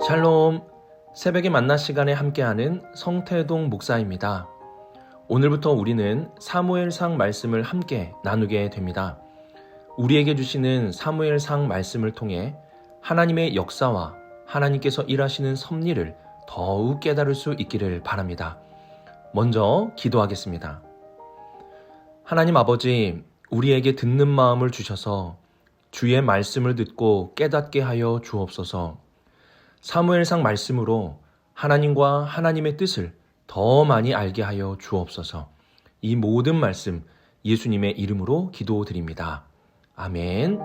샬롬, 새벽의 만나 시간에 함께하는 성태동 목사입니다. 오늘부터 우리는 사무엘상 말씀을 함께 나누게 됩니다. 우리에게 주시는 사무엘상 말씀을 통해 하나님의 역사와 하나님께서 일하시는 섭리를 더욱 깨달을 수 있기를 바랍니다. 먼저 기도하겠습니다. 하나님 아버지, 우리에게 듣는 마음을 주셔서 주의 말씀을 듣고 깨닫게 하여 주옵소서. 사무엘상 말씀으로 하나님과 하나님의 뜻을 더 많이 알게 하여 주옵소서. 이 모든 말씀 예수님의 이름으로 기도드립니다. 아멘.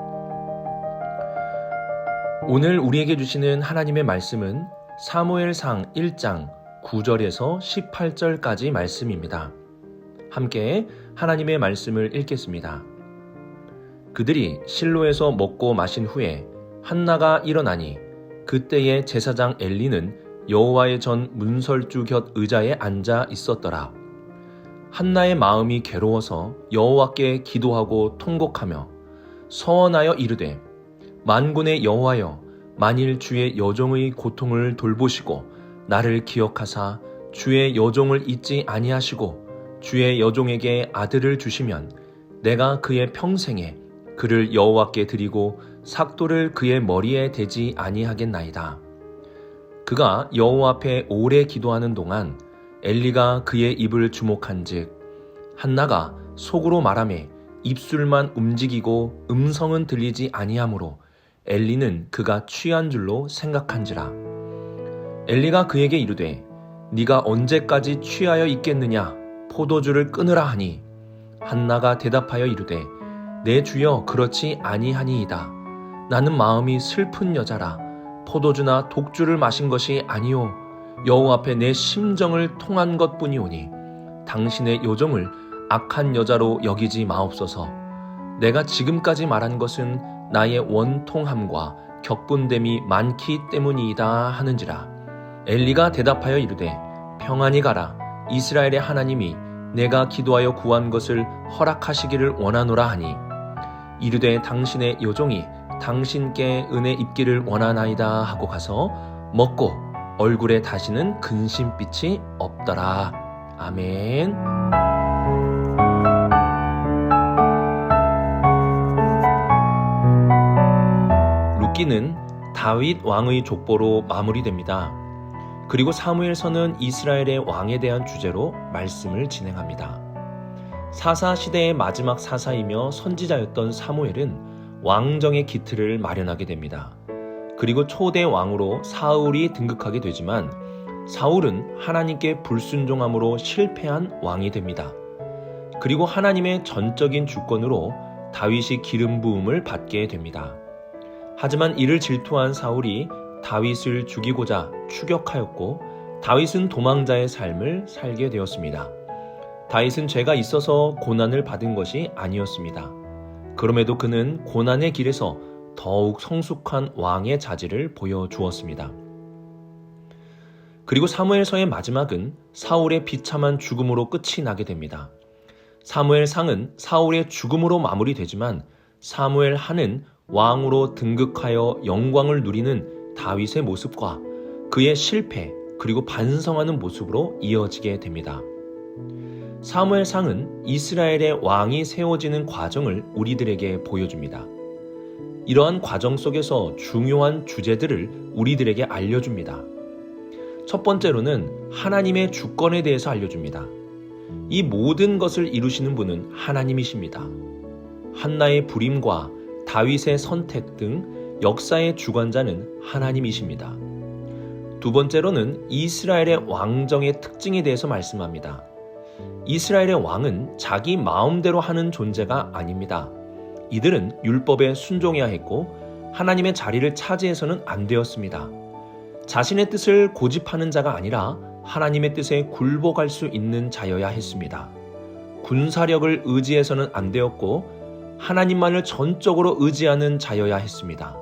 오늘 우리에게 주시는 하나님의 말씀은 사무엘상 1장 9절에서 18절까지 말씀입니다. 함께 하나님의 말씀을 읽겠습니다. 그들이 실로에서 먹고 마신 후에 한나가 일어나니 그때의 제사장 엘리는 여호와의 전 문설주 곁 의자에 앉아 있었더라. 한나의 마음이 괴로워서 여호와께 기도하고 통곡하며 서원하여 이르되, 만군의 여호와여, 만일 주의 여종의 고통을 돌보시고 나를 기억하사 주의 여종을 잊지 아니하시고 주의 여종에게 아들을 주시면 내가 그의 평생에 그를 여호와께 드리고 삭도를 그의 머리에 대지 아니하겠나이다. 그가 여호와 앞에 오래 기도하는 동안 엘리가 그의 입을 주목한즉 한나가 속으로 말하매 입술만 움직이고 음성은 들리지 아니하므로 엘리는 그가 취한 줄로 생각한지라. 엘리가 그에게 이르되, 네가 언제까지 취하여 있겠느냐? 포도주를 끊으라 하니 한나가 대답하여 이르되, 내 주여, 그렇지 아니하니이다. 나는 마음이 슬픈 여자라. 포도주나 독주를 마신 것이 아니오. 여호와 앞에 내 심정을 통한 것뿐이오니 당신의 여종을 악한 여자로 여기지 마옵소서. 내가 지금까지 말한 것은 나의 원통함과 격분됨이 많기 때문이다 하는지라. 엘리가 대답하여 이르되, 평안히 가라. 이스라엘의 하나님이 내가 기도하여 구한 것을 허락하시기를 원하노라 하니 이르되, 당신의 여종이 당신께 은혜 입기를 원하나이다 하고 가서 먹고 얼굴에 다시는 근심빛이 없더라. 아멘. 룻기는 다윗 왕의 족보로 마무리됩니다. 그리고 사무엘서는 이스라엘의 왕에 대한 주제로 말씀을 진행합니다. 사사 시대의 마지막 사사이며 선지자였던 사무엘은 왕정의 기틀을 마련하게 됩니다. 그리고 초대 왕으로 사울이 등극하게 되지만 사울은 하나님께 불순종함으로 실패한 왕이 됩니다. 그리고 하나님의 전적인 주권으로 다윗이 기름 부음을 받게 됩니다. 하지만 이를 질투한 사울이 다윗을 죽이고자 추격하였고 다윗은 도망자의 삶을 살게 되었습니다. 다윗은 죄가 있어서 고난을 받은 것이 아니었습니다. 그럼에도 그는 고난의 길에서 더욱 성숙한 왕의 자질을 보여주었습니다. 그리고 사무엘서의 마지막은 사울의 비참한 죽음으로 끝이 나게 됩니다. 사무엘상은 사울의 죽음으로 마무리되지만 사무엘하는 왕으로 등극하여 영광을 누리는 다윗의 모습과 그의 실패 그리고 반성하는 모습으로 이어지게 됩니다. 사무엘상은 이스라엘의 왕이 세워지는 과정을 우리들에게 보여줍니다. 이러한 과정 속에서 중요한 주제들을 우리들에게 알려줍니다. 첫 번째로는 하나님의 주권에 대해서 알려줍니다. 이 모든 것을 이루시는 분은 하나님이십니다. 한나의 불임과 다윗의 선택 등 역사의 주관자는 하나님이십니다. 두 번째로는 이스라엘의 왕정의 특징에 대해서 말씀합니다. 이스라엘의 왕은 자기 마음대로 하는 존재가 아닙니다. 이들은 율법에 순종해야 했고 하나님의 자리를 차지해서는 안 되었습니다. 자신의 뜻을 고집하는 자가 아니라 하나님의 뜻에 굴복할 수 있는 자여야 했습니다. 군사력을 의지해서는 안 되었고 하나님만을 전적으로 의지하는 자여야 했습니다.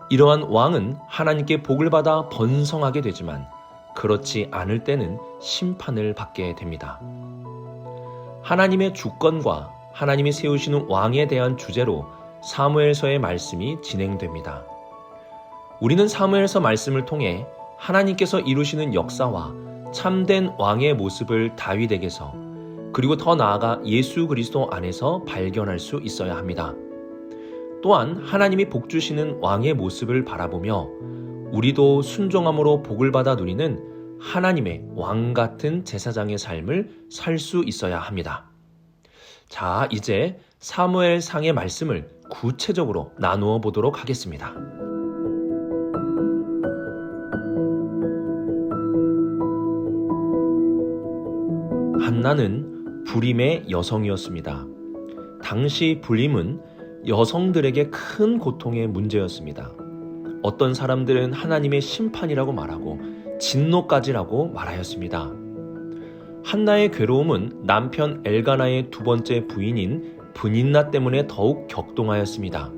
이러한 왕은 하나님께 복을 받아 번성하게 되지만 그렇지 않을 때는 심판을 받게 됩니다. 하나님의 주권과 하나님이 세우시는 왕에 대한 주제로 사무엘서의 말씀이 진행됩니다. 우리는 사무엘서 말씀을 통해 하나님께서 이루시는 역사와 참된 왕의 모습을 다윗에게서 그리고 더 나아가 예수 그리스도 안에서 발견할 수 있어야 합니다. 또한 하나님이 복 주시는 왕의 모습을 바라보며 우리도 순종함으로 복을 받아 누리는 하나님의 왕 같은 제사장의 삶을 살 수 있어야 합니다. 자, 이제 사무엘상의 말씀을 구체적으로 나누어 보도록 하겠습니다. 한나는 불임의 여성이었습니다. 당시 불임은 여성들에게 큰 고통의 문제였습니다. 어떤 사람들은 하나님의 심판이라고 말하고 진노까지라고 말하였습니다. 한나의 괴로움은 남편 엘가나의 두 번째 부인인 브닌나 때문에 더욱 격동하였습니다.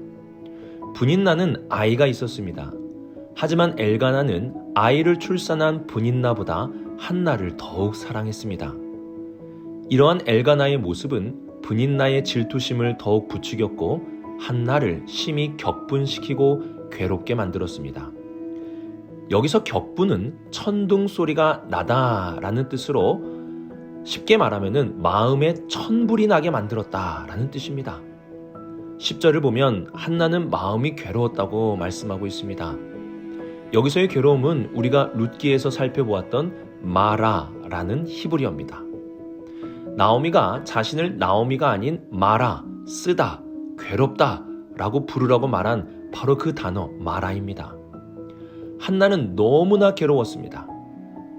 브닌나는 아이가 있었습니다. 하지만 엘가나는 아이를 출산한 브닌나보다 한나를 더욱 사랑했습니다. 이러한 엘가나의 모습은 브닌나의 질투심을 더욱 부추겼고 한나를 심히 격분시키고 괴롭게 만들었습니다. 여기서 격분은 천둥 소리가 나다라는 뜻으로 쉽게 말하면 마음에 천불이 나게 만들었다라는 뜻입니다. 10절을 보면 한나는 마음이 괴로웠다고 말씀하고 있습니다. 여기서의 괴로움은 우리가 룻기에서 살펴보았던 마라라는 히브리어입니다. 나오미가 자신을 나오미가 아닌 마라, 쓰다, 괴롭다 라고 부르라고 말한 바로 그 단어 마라입니다. 한나는 너무나 괴로웠습니다.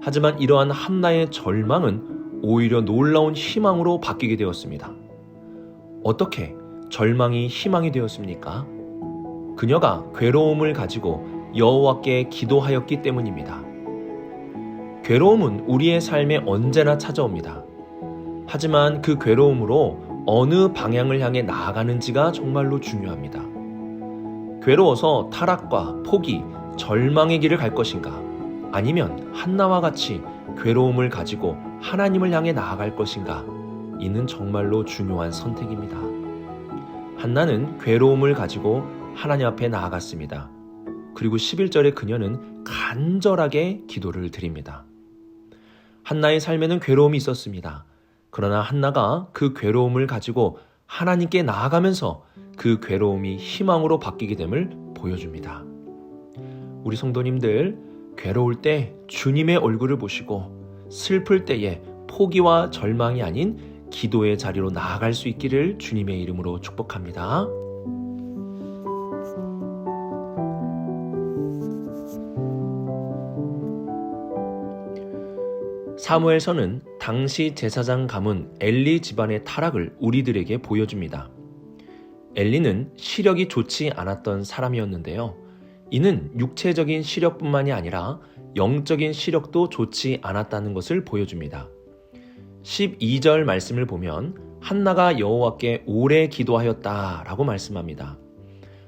하지만 이러한 한나의 절망은 오히려 놀라운 희망으로 바뀌게 되었습니다. 어떻게 절망이 희망이 되었습니까? 그녀가 괴로움을 가지고 여호와께 기도하였기 때문입니다. 괴로움은 우리의 삶에 언제나 찾아옵니다. 하지만 그 괴로움으로 어느 방향을 향해 나아가는지가 정말로 중요합니다. 괴로워서 타락과 포기, 절망의 길을 갈 것인가? 아니면 한나와 같이 괴로움을 가지고 하나님을 향해 나아갈 것인가? 이는 정말로 중요한 선택입니다. 한나는 괴로움을 가지고 하나님 앞에 나아갔습니다. 그리고 11절에 그녀는 간절하게 기도를 드립니다. 한나의 삶에는 괴로움이 있었습니다. 그러나 한나가 그 괴로움을 가지고 하나님께 나아가면서 그 괴로움이 희망으로 바뀌게 됨을 보여줍니다. 우리 성도님들, 괴로울 때 주님의 얼굴을 보시고 슬플 때에 포기와 절망이 아닌 기도의 자리로 나아갈 수 있기를 주님의 이름으로 축복합니다. 사무엘서는 당시 제사장 가문 엘리 집안의 타락을 우리들에게 보여줍니다. 엘리는 시력이 좋지 않았던 사람이었는데요. 이는 육체적인 시력뿐만이 아니라 영적인 시력도 좋지 않았다는 것을 보여줍니다. 12절 말씀을 보면 한나가 여호와께 오래 기도하였다라고 말씀합니다.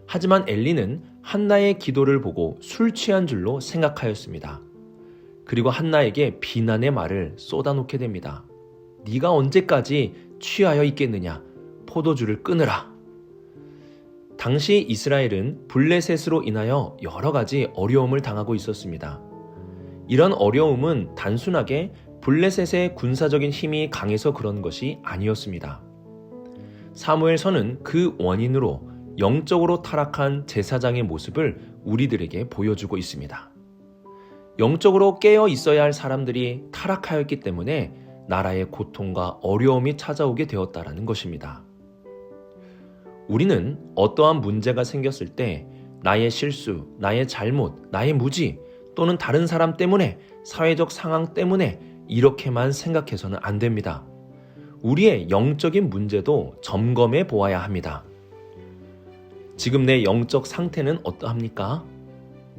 하지만 엘리는 한나의 기도를 보고 술 취한 줄로 생각하였습니다. 그리고 한나에게 비난의 말을 쏟아놓게 됩니다. 네가 언제까지 취하여 있겠느냐? 포도주를 끊으라. 당시 이스라엘은 블레셋으로 인하여 여러 가지 어려움을 당하고 있었습니다. 이런 어려움은 단순하게 블레셋의 군사적인 힘이 강해서 그런 것이 아니었습니다. 사무엘서는 그 원인으로 영적으로 타락한 제사장의 모습을 우리들에게 보여주고 있습니다. 영적으로 깨어 있어야 할 사람들이 타락하였기 때문에 나라의 고통과 어려움이 찾아오게 되었다라는 것입니다. 우리는 어떠한 문제가 생겼을 때 나의 실수, 나의 잘못, 나의 무지 또는 다른 사람 때문에, 사회적 상황 때문에 이렇게만 생각해서는 안 됩니다. 우리의 영적인 문제도 점검해 보아야 합니다. 지금 내 영적 상태는 어떠합니까?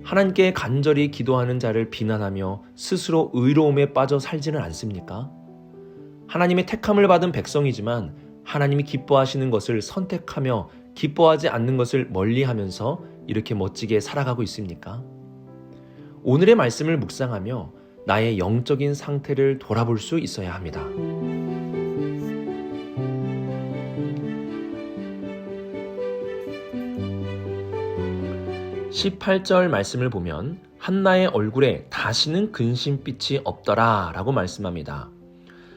하나님께 간절히 기도하는 자를 비난하며 스스로 의로움에 빠져 살지는 않습니까? 하나님의 택함을 받은 백성이지만 하나님이 기뻐하시는 것을 선택하며 기뻐하지 않는 것을 멀리하면서 이렇게 멋지게 살아가고 있습니까? 오늘의 말씀을 묵상하며 나의 영적인 상태를 돌아볼 수 있어야 합니다. 18절 말씀을 보면 한나의 얼굴에 다시는 근심빛이 없더라 라고 말씀합니다.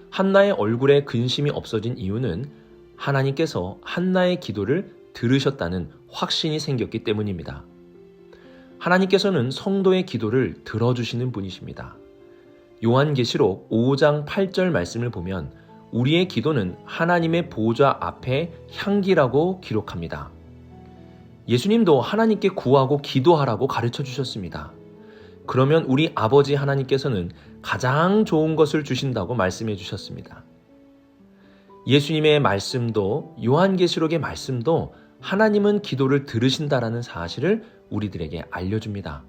한나의 얼굴에 근심이 없어진 이유는 하나님께서 한나의 기도를 들으셨다는 확신이 생겼기 때문입니다. 하나님께서는 성도의 기도를 들어주시는 분이십니다. 요한계시록 5장 8절 말씀을 보면 우리의 기도는 하나님의 보좌 앞에 향기라고 기록합니다. 예수님도 하나님께 구하고 기도하라고 가르쳐 주셨습니다. 그러면 우리 아버지 하나님께서는 가장 좋은 것을 주신다고 말씀해 주셨습니다. 예수님의 말씀도 요한계시록의 말씀도 하나님은 기도를 들으신다라는 사실을 우리들에게 알려줍니다.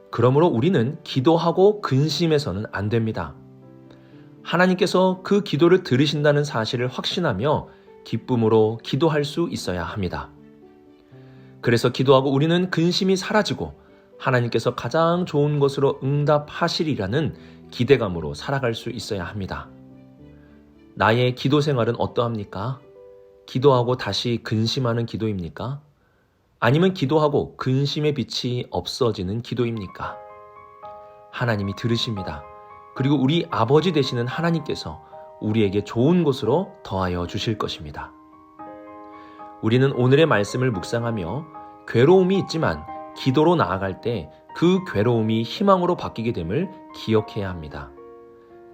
그러므로 우리는 기도하고 근심해서는 안 됩니다. 하나님께서 그 기도를 들으신다는 사실을 확신하며 기쁨으로 기도할 수 있어야 합니다. 그래서 기도하고 우리는 근심이 사라지고 하나님께서 가장 좋은 것으로 응답하시리라는 기대감으로 살아갈 수 있어야 합니다. 나의 기도 생활은 어떠합니까? 기도하고 다시 근심하는 기도입니까? 아니면 기도하고 근심의 빛이 없어지는 기도입니까? 하나님이 들으십니다. 그리고 우리 아버지 되시는 하나님께서 우리에게 좋은 곳으로 더하여 주실 것입니다. 우리는 오늘의 말씀을 묵상하며 괴로움이 있지만 기도로 나아갈 때 그 괴로움이 희망으로 바뀌게 됨을 기억해야 합니다.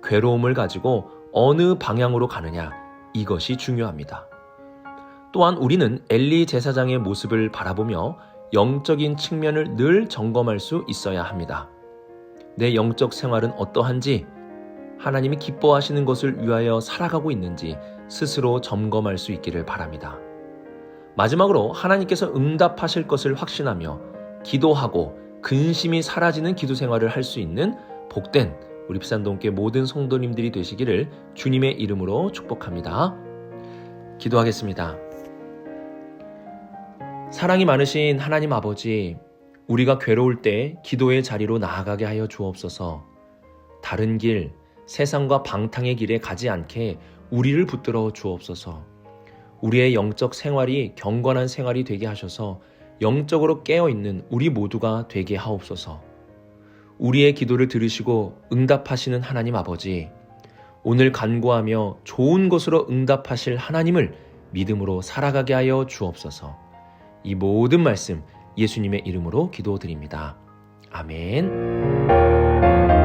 괴로움을 가지고 어느 방향으로 가느냐, 이것이 중요합니다. 또한 우리는 엘리 제사장의 모습을 바라보며 영적인 측면을 늘 점검할 수 있어야 합니다. 내 영적 생활은 어떠한지, 하나님이 기뻐하시는 것을 위하여 살아가고 있는지 스스로 점검할 수 있기를 바랍니다. 마지막으로 하나님께서 응답하실 것을 확신하며 기도하고 근심이 사라지는 기도 생활을 할 수 있는 복된 우리 비산동교회 모든 성도님들이 되시기를 주님의 이름으로 축복합니다. 기도하겠습니다. 사랑이 많으신 하나님 아버지, 우리가 괴로울 때 기도의 자리로 나아가게 하여 주옵소서. 다른 길, 세상과 방탕의 길에 가지 않게 우리를 붙들어 주옵소서. 우리의 영적 생활이 경건한 생활이 되게 하셔서 영적으로 깨어있는 우리 모두가 되게 하옵소서. 우리의 기도를 들으시고 응답하시는 하나님 아버지, 오늘 간구하며 좋은 것으로 응답하실 하나님을 믿음으로 살아가게 하여 주옵소서. 이 모든 말씀 예수님의 이름으로 기도드립니다. 아멘.